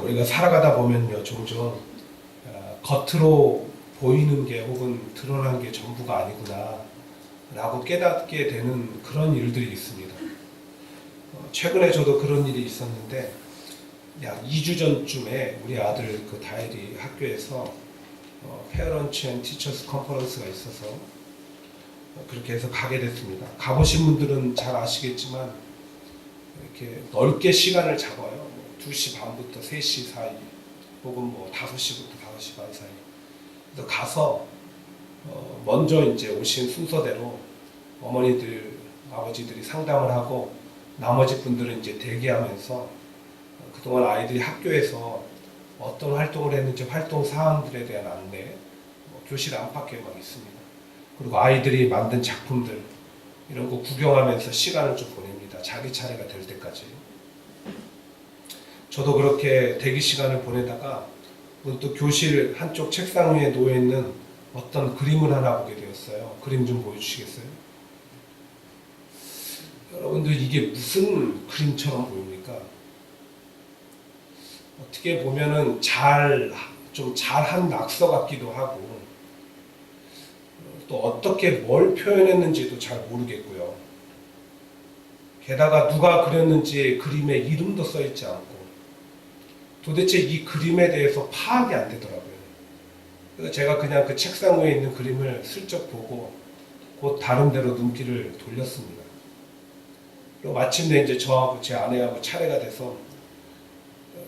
우리가 살아가다 보면요, 종종 겉으로 보이는 게 혹은 드러난 게 전부가 아니구나 라고 깨닫게 되는 그런 일들이 있습니다. 최근에 저도 그런 일이 있었는데, 약 2주 전쯤에 우리 아들 그 다일이 학교에서 페어런츠 앤 티처스 컨퍼런스가 있어서 그렇게 해서 가게 됐습니다. 가보신 분들은 잘 아시겠지만 이렇게 넓게 시간을 잡아요. 2시 반부터 3시 사이, 혹은 5시부터 5시 반 사이. 그래서 가서 먼저 이제 오신 순서대로 어머니들, 아버지들이 상담을 하고 나머지 분들은 이제 대기하면서 그동안 아이들이 학교에서 어떤 활동을 했는지 활동 사항들에 대한 안내, 교실 안팎에 막 있습니다. 그리고 아이들이 만든 작품들 이런 거 구경하면서 시간을 좀 보냅니다. 자기 차례가 될 때까지. 저도 그렇게 대기 시간을 보내다가 또 교실 한쪽 책상 위에 놓여있는 어떤 그림을 하나 보게 되었어요. 그림 좀 보여주시겠어요? 여러분들 이게 무슨 그림처럼 보입니까? 어떻게 보면은 좀 잘한 낙서 같기도 하고, 또 어떻게 뭘 표현했는지도 잘 모르겠고요. 게다가 누가 그렸는지 그림에 이름도 써있지 않고, 도대체 이 그림에 대해서 파악이 안 되더라고요. 그래서 제가 그냥 그 책상 위에 있는 그림을 슬쩍 보고 곧 다른 데로 눈길을 돌렸습니다. 그리고 마침내 이제 저하고 제 아내하고 차례가 돼서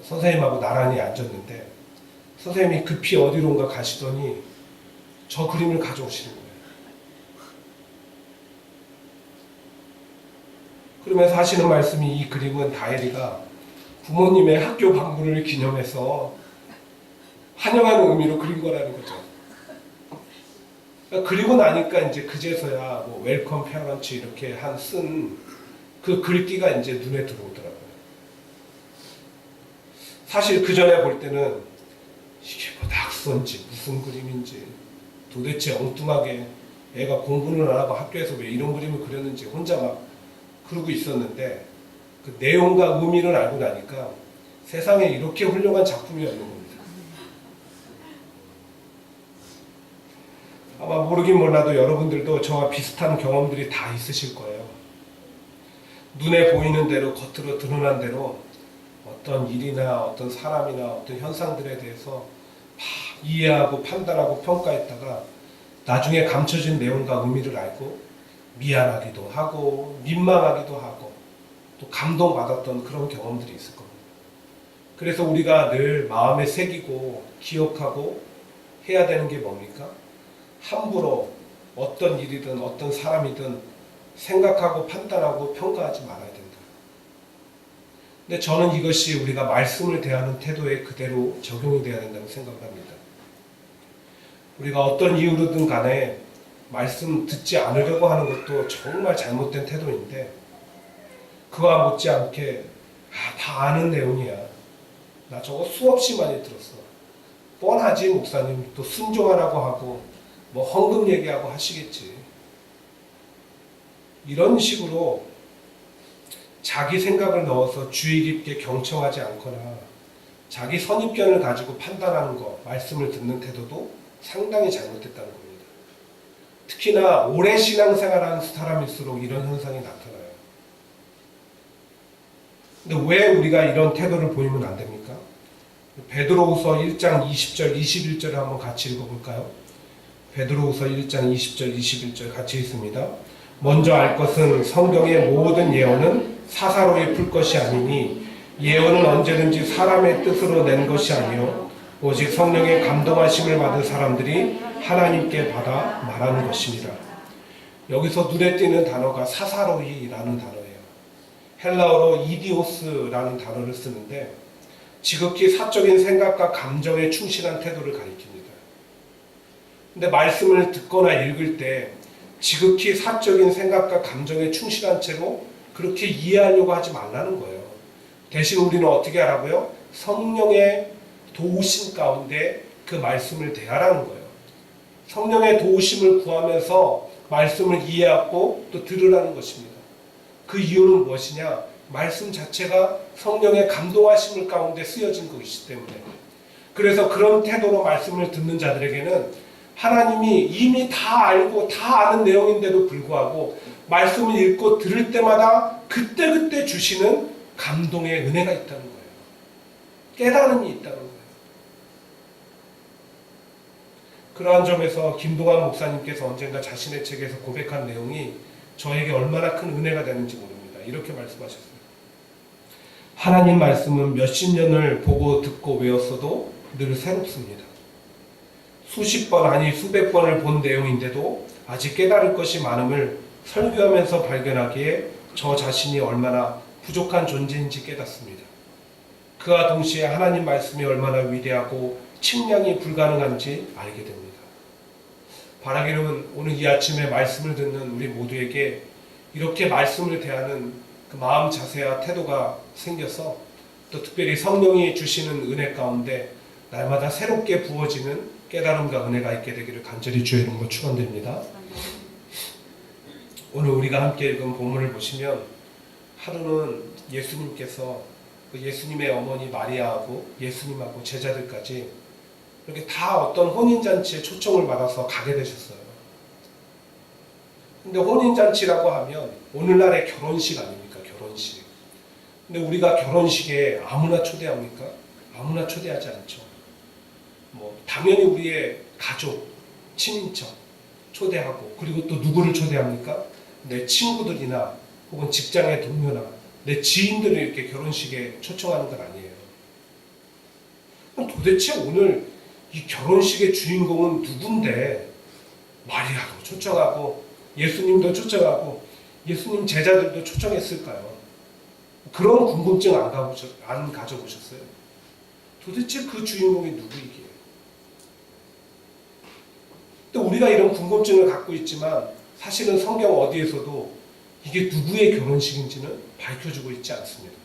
선생님하고 나란히 앉았는데, 선생님이 급히 어디론가 가시더니 저 그림을 가져오시는 거예요. 그러면서 하시는 말씀이, 이 그림은 다혜리가 부모님의 학교 방문을 기념해서 환영하는 의미로 그린 거라는 거죠. 그러니까 그리고 나니까 이제 그제서야 웰컴 페어런츠 이렇게 쓴 그 글귀가 이제 눈에 들어오더라고요. 사실 그 전에 볼 때는 이게 낙서인지 무슨 그림인지, 도대체 엉뚱하게 애가 공부는 안 하고 학교에서 왜 이런 그림을 그렸는지 혼자 막 그러고 있었는데, 그 내용과 의미를 알고 나니까 세상에 이렇게 훌륭한 작품이 없는 겁니다. 아마 모르긴 몰라도 여러분들도 저와 비슷한 경험들이 다 있으실 거예요. 눈에 보이는 대로, 겉으로 드러난 대로 어떤 일이나 어떤 사람이나 어떤 현상들에 대해서 막 이해하고 판단하고 평가했다가 나중에 감춰진 내용과 의미를 알고 미안하기도 하고 민망하기도 하고 또 감동받았던 그런 경험들이 있을 겁니다. 그래서 우리가 늘 마음에 새기고 기억하고 해야 되는 게 뭡니까? 함부로 어떤 일이든 어떤 사람이든 생각하고 판단하고 평가하지 말아야 된다. 근데 저는 이것이 우리가 말씀을 대하는 태도에 그대로 적용이 돼야 된다고 생각합니다. 우리가 어떤 이유로든 간에 말씀 듣지 않으려고 하는 것도 정말 잘못된 태도인데, 그와 못지않게 다 아는 내용이야, 나 저거 수없이 많이 들었어, 뻔하지 목사님, 또 순종하라고 하고 헌금 얘기하고 하시겠지, 이런 식으로 자기 생각을 넣어서 주의 깊게 경청하지 않거나 자기 선입견을 가지고 판단하는 것, 말씀을 듣는 태도도 상당히 잘못됐다는 겁니다. 특히나 오래 신앙생활하는 사람일수록 이런 현상이 나타나요. 근데 왜 우리가 이런 태도를 보이면 안 됩니까? 베드로후서 1장 20절 21절을 한번 같이 읽어볼까요? 베드로후서 1장 20절 21절 같이 읽습니다. 먼저 알 것은 성경의 모든 예언은 사사로이 풀 것이 아니니, 예언은 언제든지 사람의 뜻으로 낸 것이 아니요 오직 성령의 감동하심을 받은 사람들이 하나님께 받아 말하는 것입니다. 여기서 눈에 띄는 단어가 사사로이라는 단어예요. 헬라어로 이디오스라는 단어를 쓰는데 지극히 사적인 생각과 감정에 충실한 태도를 가리킵니다. 근데 말씀을 듣거나 읽을 때 지극히 사적인 생각과 감정에 충실한 채로 그렇게 이해하려고 하지 말라는 거예요. 대신 우리는 어떻게 하라고요? 성령의 도우심 가운데 그 말씀을 대하라는 거예요. 성령의 도우심을 구하면서 말씀을 이해하고 또 들으라는 것입니다. 그 이유는 무엇이냐? 말씀 자체가 성령의 감동하심을 가운데 쓰여진 것이기 때문에, 그래서 그런 태도로 말씀을 듣는 자들에게는 하나님이 이미 다 알고 다 아는 내용인데도 불구하고 말씀을 읽고 들을 때마다 그때그때 주시는 감동의 은혜가 있다는 거예요. 깨달음이 있다는 거예요. 그러한 점에서 김동환 목사님께서 언젠가 자신의 책에서 고백한 내용이 저에게 얼마나 큰 은혜가 되는지 모릅니다. 이렇게 말씀하셨어요. 하나님 말씀은 몇십 년을 보고 듣고 외웠어도 늘 새롭습니다. 수십 번 아니 수백 번을 본 내용인데도 아직 깨달을 것이 많음을 설교하면서 발견하기에 저 자신이 얼마나 부족한 존재인지 깨닫습니다. 그와 동시에 하나님 말씀이 얼마나 위대하고 측량이 불가능한지 알게 됩니다. 바라기는 오늘 이 아침에 말씀을 듣는 우리 모두에게 이렇게 말씀을 대하는 그 마음 자세와 태도가 생겨서 또 특별히 성령이 주시는 은혜 가운데 날마다 새롭게 부어지는 깨달음과 은혜가 있게 되기를 간절히 주의 이름으로 축원드립니다. 오늘 우리가 함께 읽은 본문을 보시면 하루는 예수님께서 그 예수님의 어머니 마리아하고 예수님하고 제자들까지 이렇게 다 어떤 혼인잔치에 초청을 받아서 가게 되셨어요. 근데 혼인잔치라고 하면 오늘날의 결혼식 아닙니까? 결혼식. 근데 우리가 결혼식에 아무나 초대합니까? 아무나 초대하지 않죠. 당연히 우리의 가족, 친인척 초대하고, 그리고 또 누구를 초대합니까? 내 친구들이나 혹은 직장의 동료나 내 지인들을 이렇게 결혼식에 초청하는 건 아니에요. 그럼 도대체 오늘 이 결혼식의 주인공은 누군데 마리아도 초청하고 예수님도 초청하고 예수님 제자들도 초청했을까요? 그런 궁금증 안 가져보셨어요? 도대체 그 주인공이 누구이기에? 또 우리가 이런 궁금증을 갖고 있지만 사실은 성경 어디에서도 이게 누구의 결혼식인지는 밝혀주고 있지 않습니다.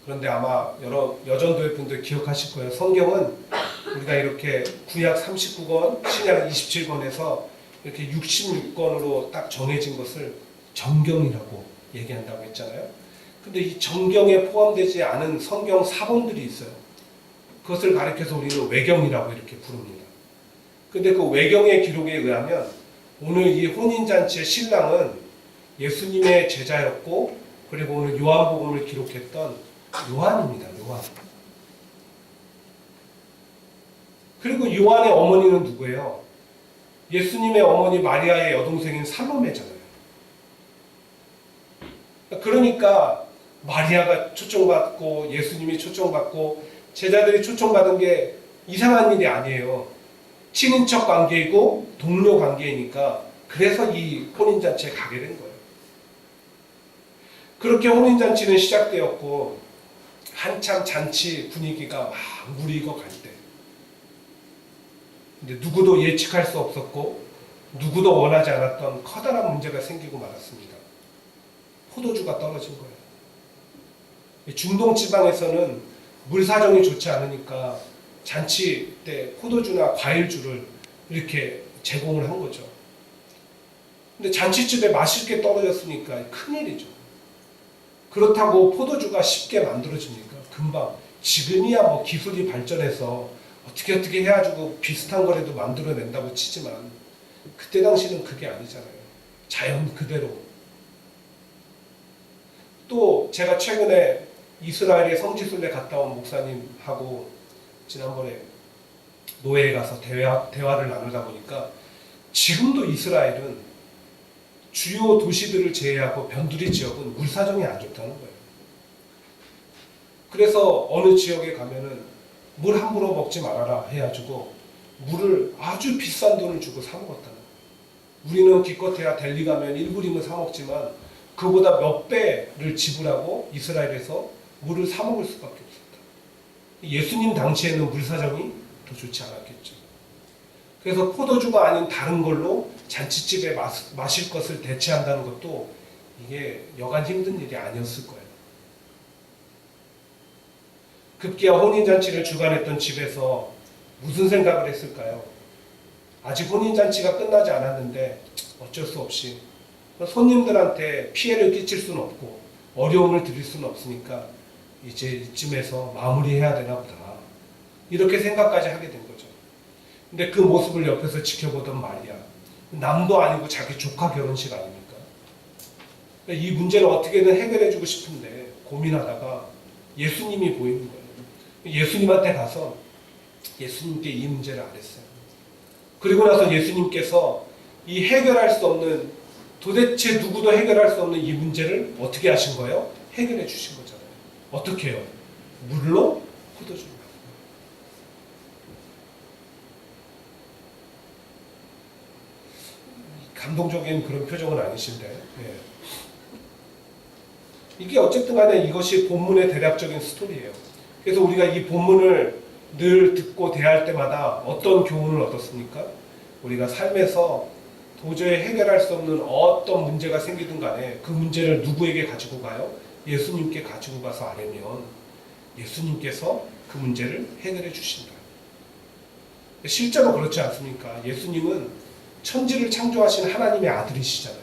그런데 아마 여러 여전도의 분들 기억하실 거예요. 성경은 우리가 이렇게 구약 39권, 신약 27권에서 이렇게 66권으로 딱 정해진 것을 정경이라고 얘기한다고 했잖아요. 근데 이 정경에 포함되지 않은 성경 사본들이 있어요. 그것을 가리켜서 우리는 외경이라고 이렇게 부릅니다. 근데 그 외경의 기록에 의하면 오늘 이 혼인잔치의 신랑은 예수님의 제자였고, 그리고 오늘 요한복음을 기록했던 요한입니다. 요한. 그리고 요한의 어머니는 누구예요? 예수님의 어머니 마리아의 여동생인 살로메잖아요. 그러니까 마리아가 초청받고 예수님이 초청받고 제자들이 초청받은 게 이상한 일이 아니에요. 친인척 관계이고 동료 관계이니까 그래서 이 혼인잔치에 가게 된 거예요. 그렇게 혼인잔치는 시작되었고 한참 잔치 분위기가 막 무르익어 갈 때, 근데 누구도 예측할 수 없었고 누구도 원하지 않았던 커다란 문제가 생기고 말았습니다. 포도주가 떨어진 거예요. 중동 지방에서는 물 사정이 좋지 않으니까 잔치 때 포도주나 과일주를 이렇게 제공을 한 거죠. 근데 잔치집에 마실 게 떨어졌으니까 큰일이죠. 그렇다고 포도주가 쉽게 만들어집니까? 금방. 지금이야 뭐 기술이 발전해서 어떻게 해가지고 비슷한 거라도 만들어낸다고 치지만 그때 당시는 그게 아니잖아요. 자연 그대로. 또 제가 최근에 이스라엘의 성지순례 갔다 온 목사님하고 지난번에 노예에 가서 대화를 나누다 보니까 지금도 이스라엘은 주요 도시들을 제외하고 변두리 지역은 물 사정이 안 좋다는 거예요. 그래서 어느 지역에 가면은 물 함부로 먹지 말아라 해가지고 물을 아주 비싼 돈을 주고 사 먹었다는 거예요. 우리는 기껏해야 델리 가면 1불이면 사 먹지만 그보다 몇 배를 지불하고 이스라엘에서 물을 사 먹을 수밖에 없었다. 예수님 당시에는 물 사정이 더 좋지 않았겠죠. 그래서 포도주가 아닌 다른 걸로 잔치집에 마실 것을 대체한다는 것도 이게 여간 힘든 일이 아니었을 거예요. 급기야 혼인잔치를 주관했던 집에서 무슨 생각을 했을까요? 아직 혼인잔치가 끝나지 않았는데 어쩔 수 없이 손님들한테 피해를 끼칠 수는 없고 어려움을 드릴 수는 없으니까 이제 이쯤에서 마무리해야 되나 보다. 이렇게 생각까지 하게 된 거죠. 근데 그 모습을 옆에서 지켜보던 마리아. 남도 아니고 자기 조카 결혼식 아닙니까? 이 문제를 어떻게든 해결해주고 싶은데 고민하다가 예수님이 보이는 거예요. 예수님한테 가서 예수님께 이 문제를 아랬어요. 그리고 나서 예수님께서 이 해결할 수 없는, 도대체 누구도 해결할 수 없는 이 문제를 어떻게 하신 거예요? 해결해 주신 거잖아요. 어떻게 해요? 물로 포도주를. 감동적인 그런 표정은 아니신데, 예. 이게 어쨌든 간에 이것이 본문의 대략적인 스토리예요. 그래서 우리가 이 본문을 늘 듣고 대할 때마다 어떤 교훈을 얻었습니까? 우리가 삶에서 도저히 해결할 수 없는 어떤 문제가 생기든 간에 그 문제를 누구에게 가지고 가요? 예수님께 가지고 가서 아뢰면 예수님께서 그 문제를 해결해 주신다. 실제로 그렇지 않습니까? 예수님은 천지를 창조하신 하나님의 아들이시잖아요.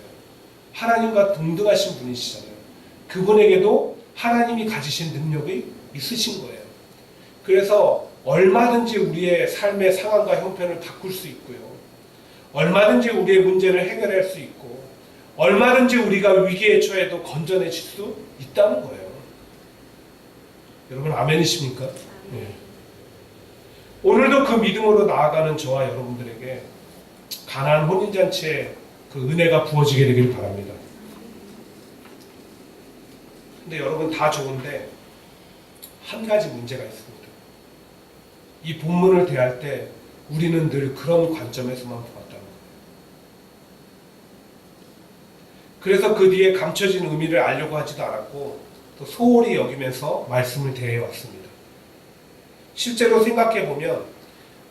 하나님과 동등하신 분이시잖아요. 그분에게도 하나님이 가지신 능력이 있으신 거예요. 그래서 얼마든지 우리의 삶의 상황과 형편을 바꿀 수 있고요. 얼마든지 우리의 문제를 해결할 수 있고 얼마든지 우리가 위기에 처해도 건져내실 수 있다는 거예요. 여러분 아멘이십니까? 네. 오늘도 그 믿음으로 나아가는 저와 여러분들에게 가나안 혼인잔치에 그 은혜가 부어지게 되길 바랍니다. 근데 여러분 다 좋은데 한 가지 문제가 있습니다. 이 본문을 대할 때 우리는 늘 그런 관점에서만 보았다는 거예요. 그래서 그 뒤에 감춰진 의미를 알려고 하지도 않았고 또 소홀히 여기면서 말씀을 대해왔습니다. 실제로 생각해보면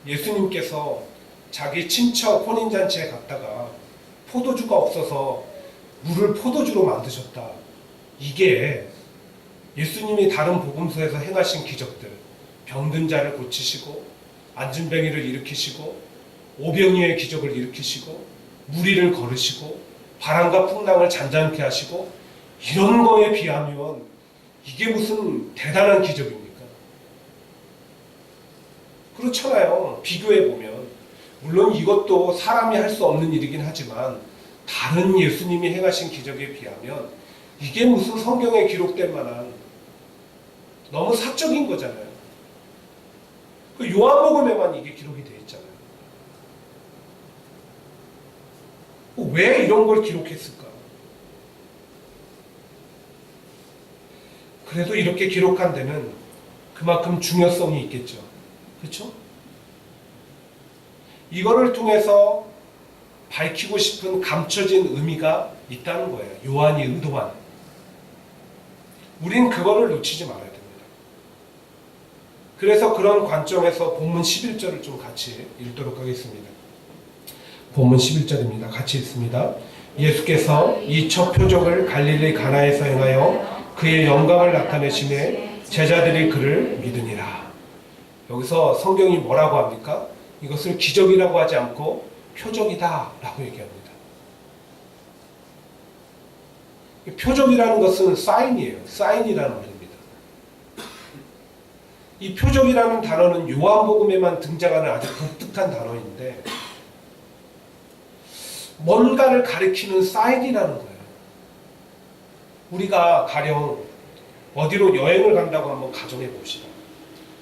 예수님께서 자기 친척 혼인잔치에 갔다가 포도주가 없어서 물을 포도주로 만드셨다. 이게 예수님이 다른 복음서에서 행하신 기적들, 병든 자를 고치시고 안진뱅이를 일으키시고 오병이의 기적을 일으키시고 무리를 걸으시고 바람과 풍랑을 잔잔케 하시고 이런 거에 비하면 이게 무슨 대단한 기적입니까? 그렇잖아요. 비교해보면 물론 이것도 사람이 할 수 없는 일이긴 하지만 다른 예수님이 행하신 기적에 비하면 이게 무슨 성경에 기록될 만한 너무 사적인 거잖아요. 그 요한복음에만 이게 기록이 되어 있잖아요. 왜 이런 걸 기록했을까? 그래도 이렇게 기록한 데는 그만큼 중요성이 있겠죠. 그렇죠? 이거를 통해서 밝히고 싶은 감춰진 의미가 있다는 거예요. 요한이 의도한. 우린 그거를 놓치지 말아야 됩니다. 그래서 그런 관점에서 본문 11절을 좀 같이 읽도록 하겠습니다. 본문 11절입니다. 같이 읽습니다. 예수께서 이 첫 표적을 갈릴리 가나에서 행하여 그의 영광을 나타내심에 제자들이 그를 믿으니라. 여기서 성경이 뭐라고 합니까? 이것을 기적이라고 하지 않고 표적이다 라고 얘기합니다. 표적이라는 것은 사인이에요. 사인이라는 말입니다. 이 표적이라는 단어는 요한복음에만 등장하는 아주 독특한 단어인데 뭔가를 가리키는 사인이라는 거예요. 우리가 가령 어디로 여행을 간다고 한번 가정해 봅시다.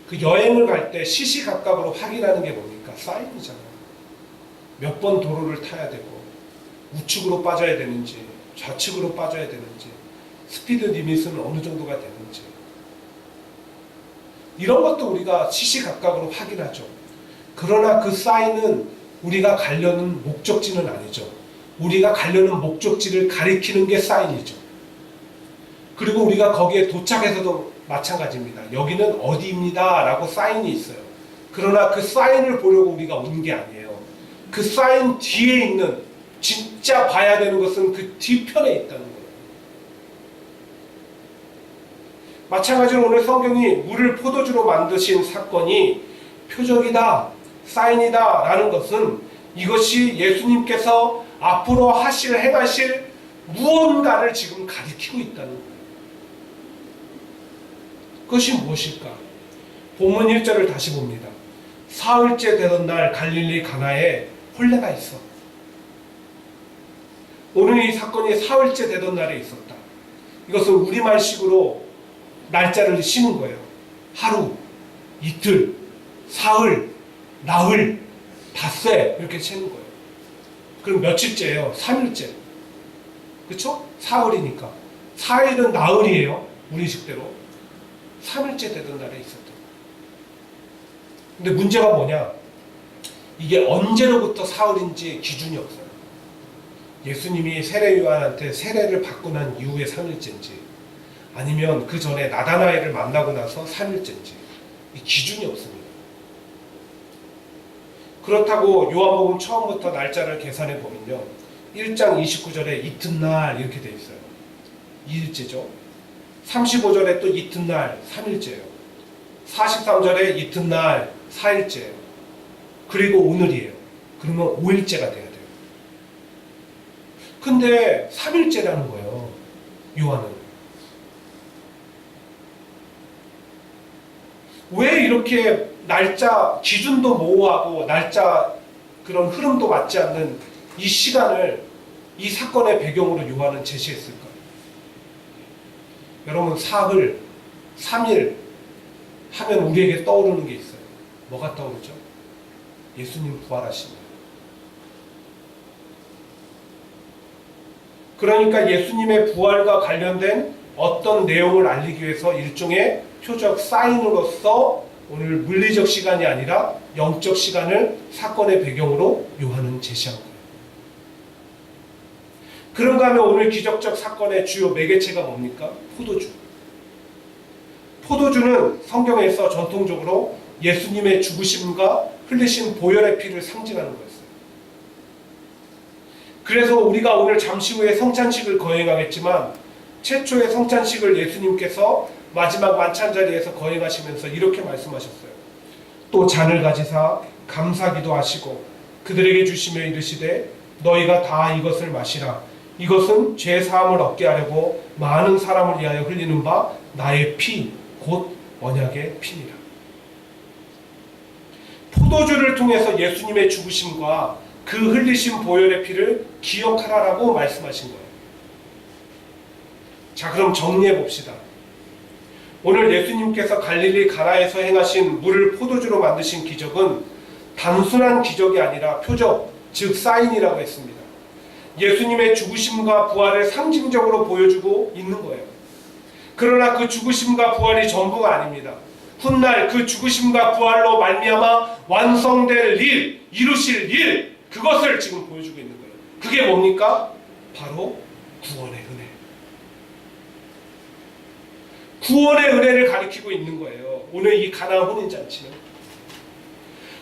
그 여행을 갈 때 시시각각으로 확인하는 게 뭡니까? 사인이잖아요. 몇 번 도로를 타야 되고 우측으로 빠져야 되는지 좌측으로 빠져야 되는지 스피드 리밋은 어느 정도가 되는지 이런 것도 우리가 시시각각으로 확인하죠. 그러나 그 사인은 우리가 가려는 목적지는 아니죠. 우리가 가려는 목적지를 가리키는 게 사인이죠. 그리고 우리가 거기에 도착해서도 마찬가지입니다. 여기는 어디입니다 라고 사인이 있어요. 그러나 그 사인을 보려고 우리가 온 게 아니에요. 그 사인 뒤에 있는 진짜 봐야 되는 것은 그 뒤편에 있다는 거예요. 마찬가지로 오늘 성경이 물을 포도주로 만드신 사건이 표적이다, 사인이다 라는 것은 이것이 예수님께서 앞으로 행하실 무언가를 지금 가리키고 있다는 거예요. 그것이 무엇일까? 본문 1절을 다시 봅니다. 사흘째 되던 날 갈릴리 가나에 혼례가 있어. 오늘 이 사건이 사흘째 되던 날에 있었다. 이것은 우리말식으로 날짜를 쉬는 거예요. 하루, 이틀, 사흘, 나흘, 닷새 이렇게 세는 거예요. 그럼 며칠째예요? 3일째. 그렇죠? 사흘이니까. 4일은 나흘이에요. 우리식대로. 3일째 되던 날에 있었다. 근데 문제가 뭐냐? 이게 언제로부터 사흘인지 기준이 없어요. 예수님이 세례 요한한테 세례를 받고 난 이후에 3일째인지 아니면 그 전에 나다나엘을 만나고 나서 3일째인지 이 기준이 없습니다. 그렇다고 요한복음 처음부터 날짜를 계산해 보면요. 1장 29절에 이튿날 이렇게 돼 있어요. 2일째죠. 35절에 또 이튿날 3일째예요. 43절에 이튿날 4일째예요. 그리고 오늘이에요. 그러면 5일째가 돼야 돼요. 근데 3일째라는 거예요. 요한은. 왜 이렇게 날짜 기준도 모호하고 날짜 그런 흐름도 맞지 않는 이 시간을 이 사건의 배경으로 요한은 제시했을까? 여러분 사흘, 3일 하면 우리에게 떠오르는 게 있어요. 뭐가 떠오르죠? 예수님 부활하십니다. 그러니까 예수님의 부활과 관련된 어떤 내용을 알리기 위해서 일종의 표적 사인으로서 오늘 물리적 시간이 아니라 영적 시간을 사건의 배경으로 요한은 제시한 거예요. 그런가 하면 오늘 기적적 사건의 주요 매개체가 뭡니까? 포도주. 포도주는 성경에서 전통적으로 예수님의 죽으심과 흘리신 보혈의 피를 상징하는 거였어요. 그래서 우리가 오늘 잠시 후에 성찬식을 거행하겠지만 최초의 성찬식을 예수님께서 마지막 만찬 자리에서 거행하시면서 이렇게 말씀하셨어요. 또 잔을 가지사 감사기도 하시고 그들에게 주시며 이르시되 너희가 다 이것을 마시라. 이것은 죄 사함을 얻게 하려고 많은 사람을 위하여 흘리는 바 나의 피 곧 언약의 피니라. 포도주를 통해서 예수님의 죽으심과 그 흘리신 보혈의 피를 기억하라라고 말씀하신 거예요. 자, 그럼 정리해 봅시다. 오늘 예수님께서 갈릴리 가나에서 행하신 물을 포도주로 만드신 기적은 단순한 기적이 아니라 표적, 즉 사인이라고 했습니다. 예수님의 죽으심과 부활을 상징적으로 보여주고 있는 거예요. 그러나 그 죽으심과 부활이 전부가 아닙니다. 훗날 그 죽으심과 부활로 말미암아 완성될 일, 이루실 일, 그것을 지금 보여주고 있는 거예요. 그게 뭡니까? 바로 구원의 은혜. 구원의 은혜를 가리키고 있는 거예요. 오늘 이 가나 혼인잔치는.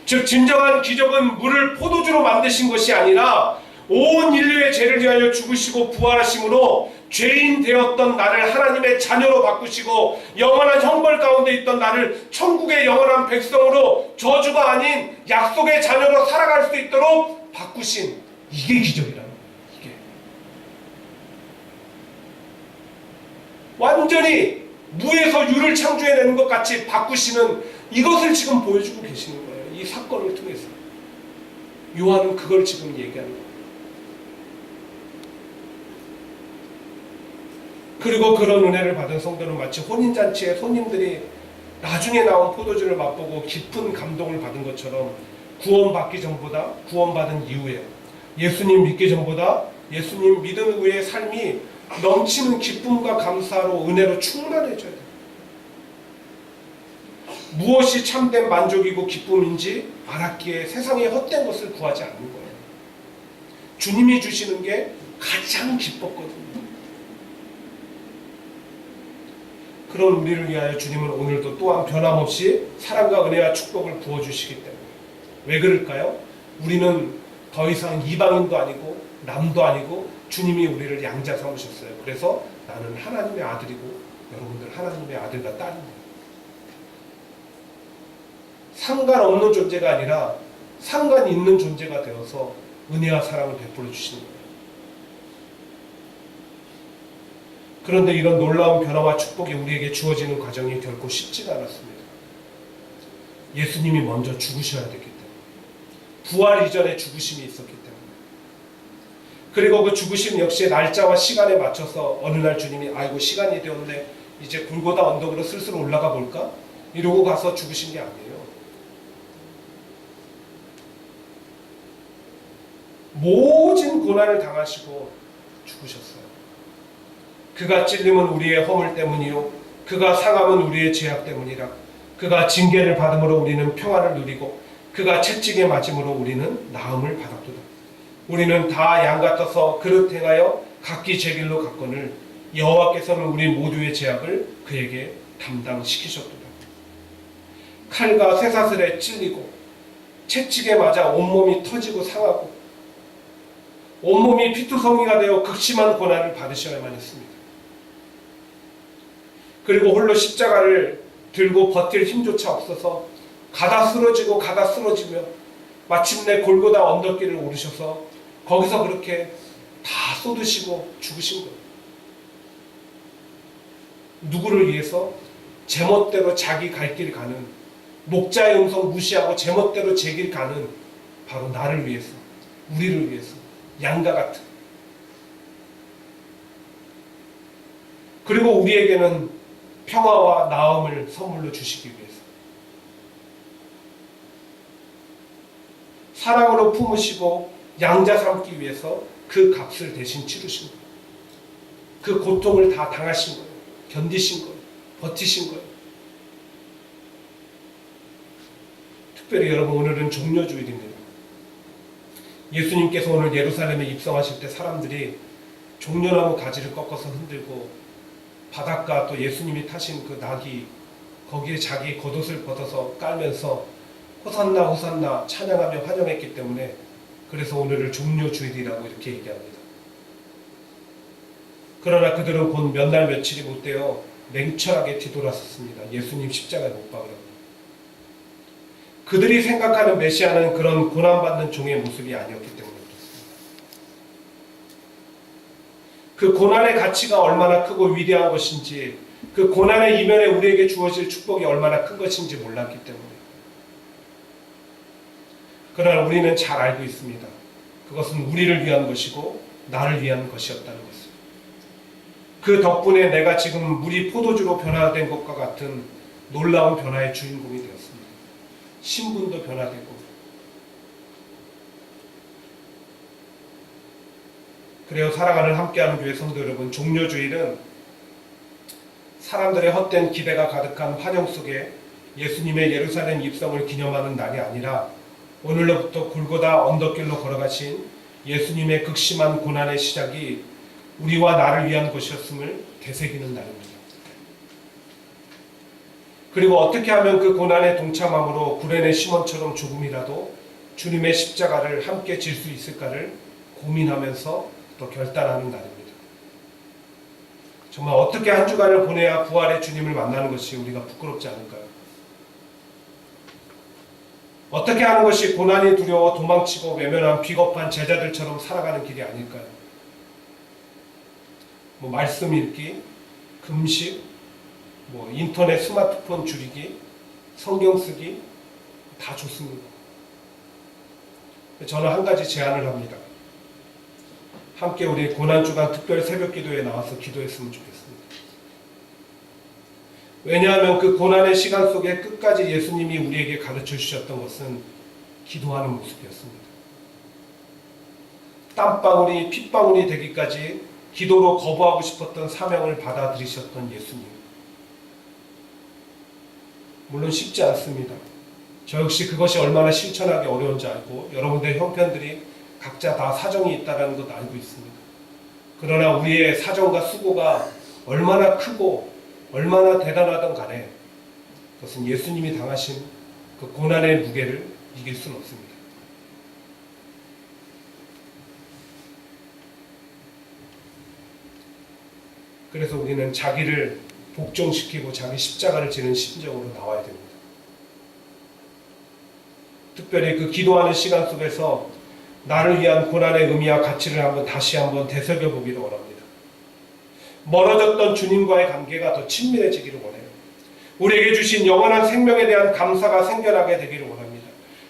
즉 진정한 기적은 물을 포도주로 만드신 것이 아니라 온 인류의 죄를 위하여 죽으시고 부활하심으로 죄인 되었던 나를 하나님의 자녀로 바꾸시고 영원한 형벌 가운데 있던 나를 천국의 영원한 백성으로 저주가 아닌 약속의 자녀로 살아갈 수 있도록 바꾸신, 이게 기적이라는 거예요. 이게 완전히 무에서 유를 창조해내는 것 같이 바꾸시는 이것을 지금 보여주고 계시는 거예요. 이 사건을 통해서 요한은 그걸 지금 얘기하는 거예요. 그리고 그런 은혜를 받은 성도는 마치 혼인잔치에 손님들이 나중에 나온 포도주를 맛보고 깊은 감동을 받은 것처럼 구원받기 전보다 구원받은 이후에 예수님 믿기 전보다 예수님 믿은 후의 삶이 넘치는 기쁨과 감사로 은혜로 충만해져야 돼요. 무엇이 참된 만족이고 기쁨인지 알았기에 세상에 헛된 것을 구하지 않는 거예요. 주님이 주시는 게 가장 기뻤거든요. 그런 우리를 위하여 주님은 오늘도 또한 변함없이 사랑과 은혜와 축복을 부어주시기 때문에. 왜 그럴까요? 우리는 더 이상 이방인도 아니고 남도 아니고 주님이 우리를 양자 삼으셨어요. 그래서 나는 하나님의 아들이고 여러분들 하나님의 아들과 딸입니다. 상관없는 존재가 아니라 상관 있는 존재가 되어서 은혜와 사랑을 베풀어 주시는 거예요. 그런데 이런 놀라운 변화와 축복이 우리에게 주어지는 과정이 결코 쉽지가 않았습니다. 예수님이 먼저 죽으셔야 됐기 때문에, 부활 이전에 죽으심이 있었기 때문에, 그리고 그 죽으심 역시 날짜와 시간에 맞춰서 어느 날 주님이 아이고 시간이 되었네, 이제 골고다 언덕으로 슬슬 올라가 볼까? 이러고 가서 죽으신 게 아니에요. 모진 고난을 당하시고 죽으셨어요. 그가 찔림은 우리의 허물 때문이요, 그가 상함은 우리의 죄악 때문이라. 그가 징계를 받음으로 우리는 평안을 누리고 그가 채찍에 맞음으로 우리는 나음을 받았도다. 우리는 다 양 같아서 그릇 행하여 각기 제 길로 갔거늘 여호와께서는 우리 모두의 죄악을 그에게 담당시키셨도다. 칼과 쇠사슬에 찔리고 채찍에 맞아 온몸이 터지고 상하고 온몸이 피투성이가 되어 극심한 고난을 받으셔야만 했습니다. 그리고 홀로 십자가를 들고 버틸 힘조차 없어서 가다 쓰러지고 가다 쓰러지며 마침내 골고다 언덕길을 오르셔서 거기서 그렇게 다 쏟으시고 죽으신 거예요. 누구를 위해서? 제멋대로 자기 갈 길 가는, 목자의 음성 무시하고 제멋대로 제 길 가는 바로 나를 위해서, 우리를 위해서, 양과 같은. 그리고 우리에게는 평화와 나음을 선물로 주시기 위해서, 사랑으로 품으시고 양자 삼기 위해서 그 값을 대신 치르신 거예요. 그 고통을 다 당하신 거예요. 견디신 거예요. 버티신 거예요. 특별히 여러분, 오늘은 종려주일입니다. 예수님께서 오늘 예루살렘에 입성하실 때 사람들이 종려나무 가지를 꺾어서 흔들고 바닷가 또 예수님이 타신 그 낙이 거기에 자기 겉옷을 벗어서 깔면서 호산나 호산나 찬양하며 환영했기 때문에, 그래서 오늘을 종려주일이라고 이렇게 얘기합니다. 그러나 그들은 곧 몇 날 며칠이 못되어 냉철하게 뒤돌았었습니다. 예수님 십자가에 못 박으라고. 그들이 생각하는 메시아는 그런 고난받는 종의 모습이 아니었기 때문에 그렇습니다. 그 고난의 가치가 얼마나 크고 위대한 것인지, 그 고난의 이면에 우리에게 주어질 축복이 얼마나 큰 것인지 몰랐기 때문에. 그러나 우리는 잘 알고 있습니다. 그것은 우리를 위한 것이고 나를 위한 것이었다는 것을. 그 덕분에 내가 지금 물이 포도주로 변화된 것과 같은 놀라운 변화의 주인공이 되었습니다. 신분도 변화되고, 그래요. 사랑하는 함께하는 교회 성도 여러분, 종려주일은 사람들의 헛된 기대가 가득한 환영 속에 예수님의 예루살렘 입성을 기념하는 날이 아니라 오늘로부터 골고다 언덕길로 걸어가신 예수님의 극심한 고난의 시작이 우리와 나를 위한 것이었음을 되새기는 날입니다. 그리고 어떻게 하면 그 고난에 동참함으로 구레네 시몬처럼 조금이라도 주님의 십자가를 함께 질 수 있을까를 고민하면서 또 결단하는 날입니다. 정말 어떻게 한 주간을 보내야 부활의 주님을 만나는 것이 우리가 부끄럽지 않을까요? 어떻게 하는 것이 고난이 두려워 도망치고 외면한 비겁한 제자들처럼 살아가는 길이 아닐까요? 말씀 읽기, 금식, 인터넷 스마트폰 줄이기, 성경 쓰기 다 좋습니다. 저는 한 가지 제안을 합니다. 함께 우리 고난주간 특별 새벽기도에 나와서 기도했으면 좋겠습니다. 왜냐하면 그 고난의 시간 속에 끝까지 예수님이 우리에게 가르쳐 주셨던 것은 기도하는 모습이었습니다. 땀방울이 핏방울이 되기까지 기도로 거부하고 싶었던 사명을 받아들이셨던 예수님. 물론 쉽지 않습니다. 저 역시 그것이 얼마나 실천하기 어려운지 알고, 여러분들의 형편들이 각자 다 사정이 있다는 것 알고 있습니다. 그러나 우리의 사정과 수고가 얼마나 크고 얼마나 대단하던 간에 그것은 예수님이 당하신 그 고난의 무게를 이길 수는 없습니다. 그래서 우리는 자기를 복종시키고 자기 십자가를 지는 심정으로 나와야 됩니다. 특별히 그 기도하는 시간 속에서 나를 위한 고난의 의미와 가치를 다시 한번 되새겨보기를 원합니다. 멀어졌던 주님과의 관계가 더 친밀해지기를 원해요. 우리에게 주신 영원한 생명에 대한 감사가 생겨나게 되기를 원합니다.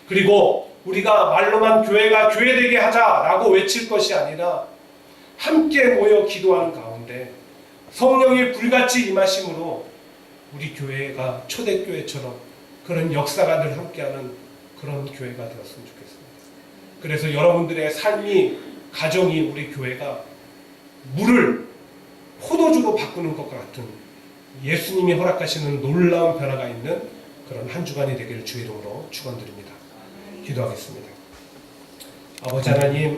그리고 우리가 말로만 교회가 교회되게 하자라고 외칠 것이 아니라 함께 모여 기도하는 가운데 성령이 불같이 임하심으로 우리 교회가 초대교회처럼 그런 역사가 늘 함께하는 그런 교회가 되었으면 좋겠습니다. 그래서 여러분들의 삶이, 가정이 우리 교회가 물을 포도주로 바꾸는 것과 같은 예수님이 허락하시는 놀라운 변화가 있는 그런 한 주간이 되기를 주의 이름으로 축원드립니다. 기도하겠습니다. 아버지 하나님,